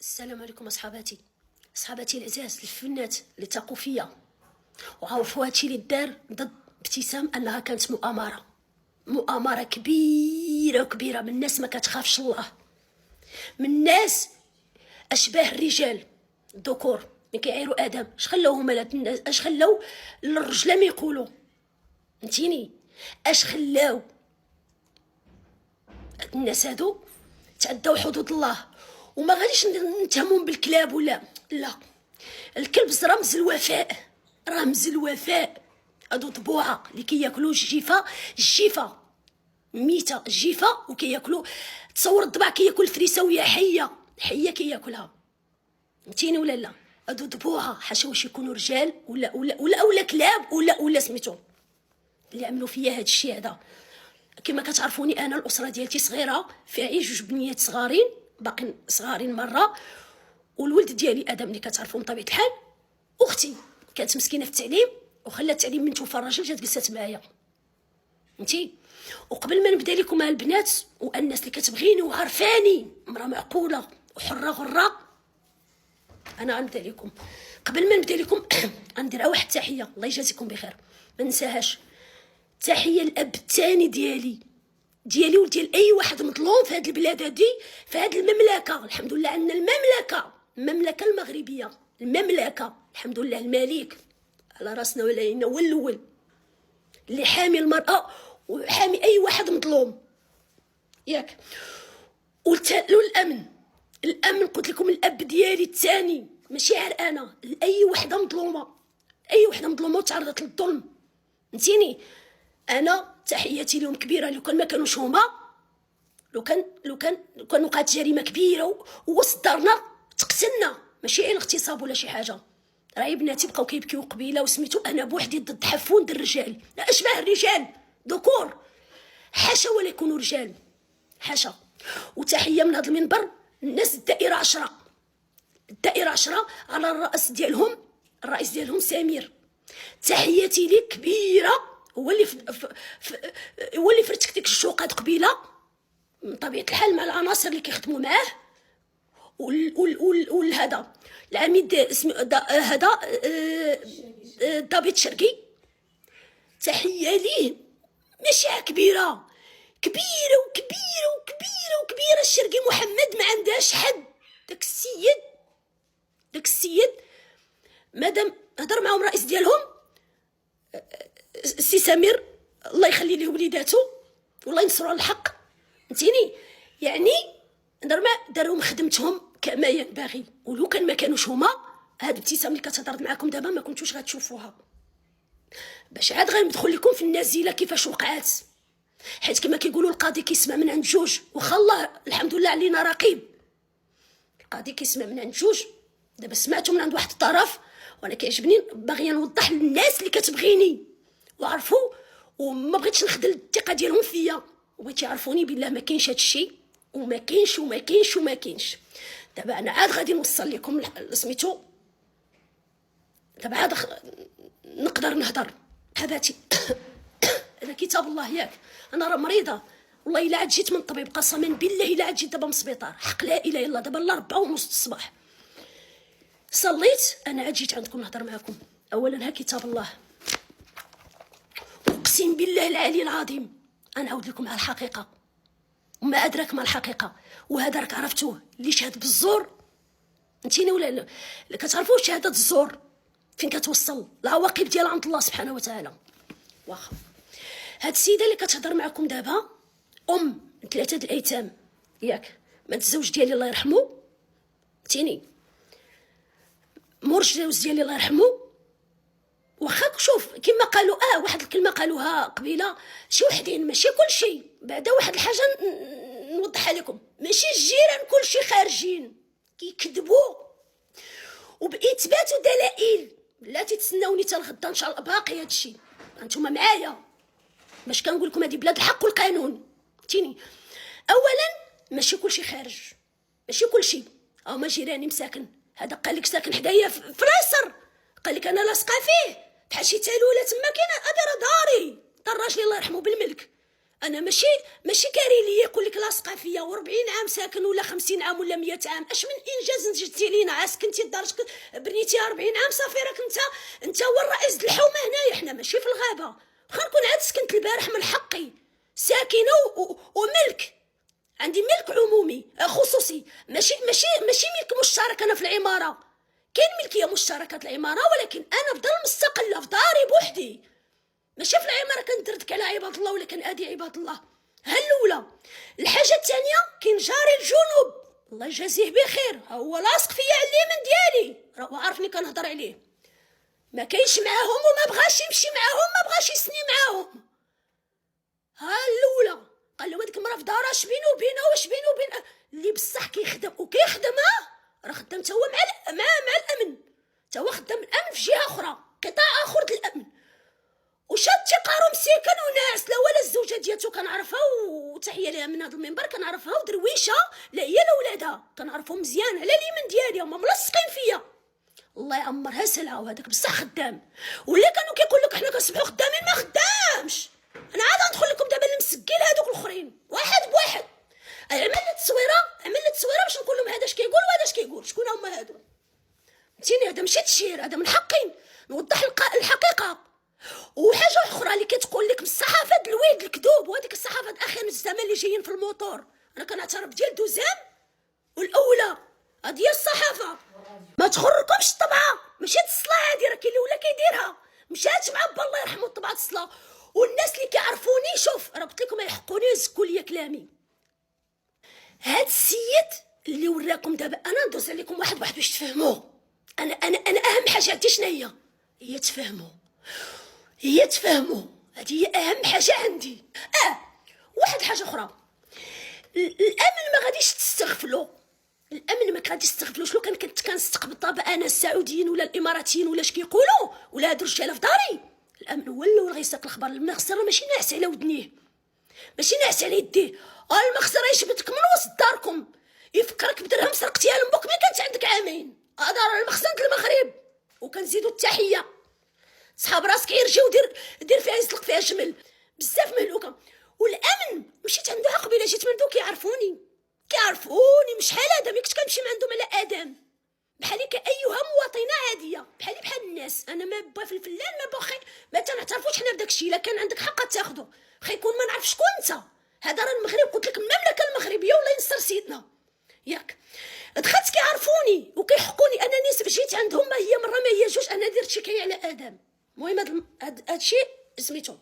السلام عليكم اصحاباتي العزاز الفنات اللي تاقوا فيا وعرفوا هادشي اللي دار ضد ابتسام، انها كانت مؤامره كبيره من الناس ما كتخافش الله، من ناس اشباه الرجال الذكور اللي كيعيروا ادم. اش خلاوهم هاد الناس؟ اش خلاو الرجال ما يقولوا؟ فهمتيني؟ اش خلاو هاد الناس هادو تعداو حدود الله؟ وما غاديش نتهمهم بالكلاب ولا لا، الكلب رمز الوفاء. هادو طبوعه اللي كياكلوا الجيفه ميته، الجيفه وكياكلوا. تصور الضبع كياكل الفريسه وهي حيه كياكلها، فهمتيني ولا لا؟ هادو طبوعه، حاشا واش يكونوا رجال ولا كلاب ولا سميتو اللي عملوا فيا هاد الشيء هذا. كما كتعرفوني انا الاسره ديالتي صغيره، فيها غير جوج بنيات صغارين باقين صغارين مره، والولد ديالي ادم اللي كتعرفوا بطبيعه الحال. اختي كانت مسكينه في التعليم وخلات التعليم من توفى الراجل، جات جلسات معايا فهمتي. وقبل ما نبدا لكم البنات والناس اللي كتبغيني وعارفاني مرا معقوله وحره غره، انا غنبدا لكم. قبل ما نبدا لكم غندير واحد التحيه، الله يجازيكم بخير ما ننساهاش. تحيه الاب الثاني ديالي وديال اي واحد مظلوم في هذه البلاد هذه، في هذه المملكه. الحمد لله عندنا المملكه المغربيه، المملكه الحمد لله، الملك على راسنا وعلينا، هو الاول اللي حامي المراه وحامي اي واحد مظلوم ياك. الامن قلت لكم، الاب ديالي الثاني ماشي غير انا، لاي وحده مظلومه، وتعرضت للظلم فهمتيني. انا تحياتي لهم كبيره. لو كان ما كانوش هما، لو كان وقعت جريمه كبيره ووسط دارنا تقتلنا، ماشي غير اغتصاب ولا شي حاجه. راهي بناتي بقاو كيبكيو قبيله وسميتو انا بوحدي ضد حفون الرجال، لا اشباه الرجال ذكور، حاشا ولا يكونوا رجال، حاشا. وتحيه من هذا المنبر الناس الدائره 10 على الرئيس ديالهم سمير. تحياتي ليك كبيره، هو اللي فرتك ديك الشوقات قبيله من طبيعه الحال مع العناصر اللي كيخدموا معاه. والهذا العميد اسمه هذا دافيد شرقي، تحيه ليه ماشي كبيره. الشرقي محمد ما عندهاش حد. داك السيد مادام هضر معهم الرئيس ديالهم السي سمير، الله يخلي ليه وليداتو والله ينصروا على الحق فهمتيني. يعني دارهم خدمتهم كما ينبغي. ولو كان ما كانوش هما، هاد ابتسام اللي كتهضر معاكم دابا ما كنتوش غتشوفوها، باش عاد غندخل لكم في النازله كيفاش وقعات. حيت كما كيقولوا القاضي كيسمع من عند جوج، وخا الله الحمد لله علينا رقيب، القاضي كيسمع من عند جوج. دابا سمعتو من عند واحد الطرف، وانا كيعجبني باغيه نوضح للناس اللي كتبغيني وعرفوا، وما بغيتش نخدل الثقه ديالهم فيا، وبغيت يعرفوني بالله ما كاينش هادشي، وما كاينش. دابا انا عاد غادي نوصل لكم سميتو. دابا عاد نقدر نهضر حباتي. هذا كتاب الله ياك. انا راه مريضه والله، الا عاد جيت من الطبيب قسما بالله، الا عاد جيت دابا من السبيطار، حق لا اله الا الله. دابا لا 4:30 الصباح صليت، انا عاد جيت عندكم نهضر معكم. اولا ها كتاب الله، اقسم بالله العلي العظيم انا نعاود لكم على الحقيقه وما ادراك ما الحقيقه. وهذا راك عرفتوه اللي شهد بالزور انتيني ولا كتعرفوا شهاده الزور فين كتوصل العواقب ديالها عند الله سبحانه وتعالى. واخا هاد السيده اللي كتهضر معكم دابا ام 3 الايتام ياك، مات الزوج ديالي الله يرحمه فهمتيني، مورش الزوج ديالي الله يرحمه. واخا شوف كما قالوا واحد الكلمه قالوها قبيله شي وحدين، ماشي كلشي. بعدا واحد الحاجه نوضحها لكم، ماشي الجيران كلشي خارجين كيكذبوا وباثبات ودلائل. بلاتي تسناوني حتى الغدا ان شاء الله باقي هادشي، انتوما معايا باش كنقول لكم هذه بلاد الحق والقانون فهمتيني. اولا ماشي كلشي خارج، ماشي كلشي. هما جيراني مساكن، هذا قال لك ساكن حدايا في راسر، قال لك انا لاصقه فيه بحال شي تالوله تما كاينه. هذا راه داري، دار راجلي الله يرحمه بالملك، انا ماشي كاري لي يقول لك لاصقه فيا و40 عام ساكن ولا 50 عام ولا 100 عام. اش من انجاز نجدتي لينا؟ عاس كنتي لدرجه بنيتي 40 عام صافي راك انت هو الرئيس الحومه هنايا. حنا ماشي في الغابه. واخا نكون عاد سكنت البارح من حقي ساكنه وملك، عندي ملك عمومي خصوصي، ماشي ملك مشترك. انا في العماره كاين ملكيه مشتركه العماره، ولكن انا في دار مستقله في داري بوحدي، ماشي في العماره كندردك على عباد الله ولا كنادي عباد الله. ها الاولى. الحاجه الثانيه كاين جاري الجنوب الله يجازيه بخير، هو لاصق فيا على اليمين ديالي، راه عارفني كنهضر عليه، ما كاينش معاهم وما بغاش يمشي معاهم، ما بغاش يسني معاهم. ها الاولى. قال له هذيك المراه في دارها اش بينو وبينها واش بينو وبين اللي بصح كيخدم وكيخدم، راه خدام تا هو مع الامن، تا هو خدام الامن في جهه اخرى، قطاع اخر د الامن. وشاد تيقارو مسيكن وناس، لا ولا الزوجه ديالته كنعرفها وتحيه ليها من هذا المنبر كنعرفها، ودرويشه لا هي لا ولادها كنعرفهم مزيان على اليمين ديالي، هما ملصقين فيا الله يعمرها سلعه. وهذاك بصح خدام، ولا كانوا كيقول لك حنا كنصبحوا خدامين ما خدامش. انا عاد ندخل لكم دابا المسكين هذوك الاخرين واحد بواحد. عملت تصويره باش نقول لهم هذا اش كيقول وهذا اش كيقول، شكون هما هادو. فهمتيني؟ هذا ماشي تشهير، هذا من حقي نوضح الحقيقه. وحاجه اخرى اللي كتقول لك الصحافه الويد الكذوب، وهذيك الصحافه اخر الزمان اللي جايين في الموتور، انا كنعترف ديال دوزام والاولى هذه الصحافه. ما تخركمش الطبعه، ماشي الصلاه هذه راه كاين اللي ولا كيديرها، مشات مع با الله يرحمه الطبعه الصلاه. والناس اللي كيعرفوني شوف راه قلت لكم يحقوني يزكوا لي كلامي. هاد السيد اللي وراكم دابا انا ندوز عليكم واحد باش تفهموه. انا اهم حاجه عندي شنو هي تفهموا، هذه هي اهم حاجه عندي. واحد حاجه اخرى، الامن ما غاديش تستغفلوا، الامن ما غاديش تستغفلوش. لو كنت كنستقبل طابا انا السعوديين ولا الاماراتيين ولا اش كيقولوا ولا هاد الرجاله في داري، الامن هو اللي غيساق الخبر. المخسر ماشي ناعس على ودنيه، ماشي ناعس على يديه. المخسر يجبدك من وسط داركم، يفكرك بدرهم سرقتيها لامك ملي كانت عندك عامين. هذا راه المخزن د المغرب. وكنزيدوا التحيه صحاب راسك يرجعوا دير فيها يسلق فيها جمل بزاف مهلوكه. والامن مشيت عندها قبيله جيت من عندو كيعرفوني مش حال هذا ملي كنت كنمشي من عندهم على ادم بحالي كايها مواطنه عاديه بحالي بحال الناس. انا ما با في الفلان ما باخي ما تنعترفوش حنا بداك الشيء. الا كان عندك حق تاخذه، خيكون ما نعرف شكون انت. هذا راه المغرب، قلت لك المملكه المغربيه والله ينصر سيدنا ياك. دخلت كيعرفوني وكيحقوني انا نسب جيت عندهم ما هي مره ما هي جوج، انا درت شكايه على ادم. المهم هذا الشيء سميتو